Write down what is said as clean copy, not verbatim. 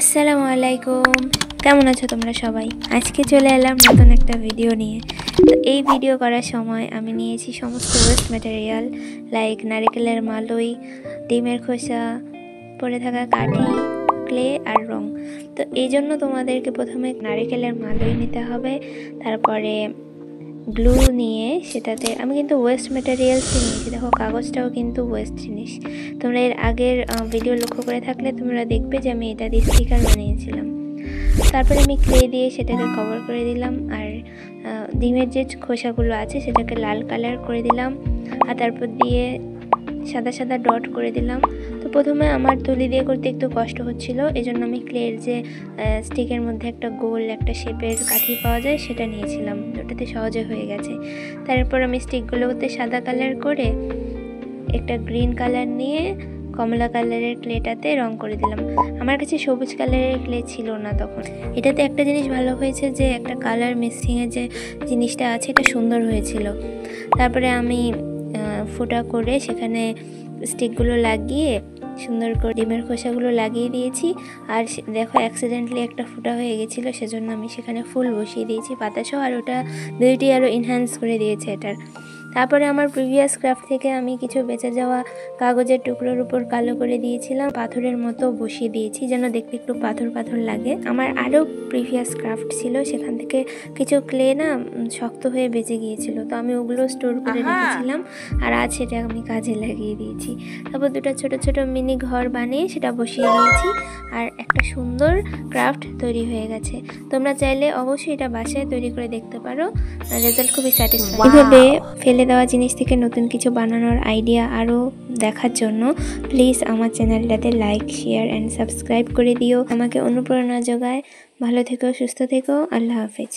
আসসালামু আলাইকুম, কেমন আছো তোমরা সবাই? আজকে চলে এলাম নতুন একটা ভিডিও নিয়ে। তো এই ভিডিও করার সময় আমি নিয়েছি সমস্ত ওয়েস্ট ম্যাটেরিয়াল লাইক নারকেলের মালই, ডিমের খোসা, পড়ে থাকা কাঠি, ক্লে আর রং। তো এই জন্য তোমাদেরকে প্রথমে নারকেলের মালই নিতে হবে, তারপরে গ্লু নিয়ে সেটাতে আমি কিন্তু ওয়েস্ট ম্যাটেরিয়ালসই নিয়েছি। দেখো কাগজটাও কিন্তু ওয়েস্ট জিনিস। তোমরা এর আগের ভিডিও লক্ষ্য করে থাকলে তোমরা দেখবে যে আমি এটা দিয়ে স্টিকার বানিয়েছিলাম। তারপরে আমি ক্লে দিয়ে সেটাকে কভার করে দিলাম, আর ডিমের যে খোসাগুলো আছে সেটাকে লাল কালার করে দিলাম, আর তারপর দিয়ে সাদা সাদা ডট করে দিলাম। তো প্রথমে আমার তুলি দিয়ে করতে একটু কষ্ট হচ্ছিল, এই জন্য আমি ক্লের যে স্টিকের মধ্যে একটা গোল একটা শেপের কাঠি পাওয়া যায় সেটা নিয়েছিলাম, ওটাতে সহজে হয়ে গেছে। তারপর আমি স্টিকগুলোতে সাদা কালার করে একটা গ্রিন কালার নিয়ে কমলা কালারের ক্লেটাতে রং করে দিলাম। আমার কাছে সবুজ কালারের ক্লে ছিল না তখন। এটাতে একটা জিনিস ভালো হয়েছে যে একটা কালার মিক্সিংয়ের যে জিনিসটা আছে এটা সুন্দর হয়েছিল। তারপরে আমি ফোঁটা করে সেখানে স্টিকগুলো লাগিয়ে সুন্দর করে ডিমের খোসাগুলো লাগিয়ে দিয়েছি। আর দেখো অ্যাক্সিডেন্টলি একটা ফোঁটা হয়ে গেছিলো, সেজন্য আমি সেখানে ফুল বসিয়ে দিয়েছি পাতাসহ, আর ওটা বিউটি আরও এনহ্যান্স করে দিয়েছে এটার। তারপরে আমার প্রিভিয়াস ক্রাফট থেকে আমি কিছু বেঁচে যাওয়া কাগজের টুকরোর উপর কালো করে দিয়েছিলাম, পাথরের মতো বসিয়ে দিয়েছি যেন দেখতে একটু পাথর পাথর লাগে। আমার আরও প্রিভিয়াস ক্রাফট ছিল, সেখান থেকে কিছু ক্লে না শক্ত হয়ে বেঁচে গিয়েছিল, তো আমি ওগুলো স্টোর করে রেখেছিলাম, আর আজ সেটা আমি কাজে লাগিয়ে দিয়েছি। তারপর দুটো ছোট ছোট মিনি ঘর বানিয়ে সেটা বসিয়ে দিয়েছি, আর একটা সুন্দর ক্রাফট তৈরি হয়ে গেছে। তোমরা চাইলে অবশ্যই এটা বাসায় তৈরি করে দেখতে পারো, রেজাল্ট খুবই স্যাটিসফাইং। এভাবে ফেলে দেওয়া জিনিস থেকে নতুন কিছু বানানোর আইডিয়া আরও দেখার জন্য প্লিজ আমার চ্যানেলটাতে লাইক, শেয়ার অ্যান্ড সাবস্ক্রাইব করে দিও, আমাকে অনুপ্রেরণা যোগায়। ভালো থেকো, সুস্থ থেকো, আল্লাহ হাফেজ।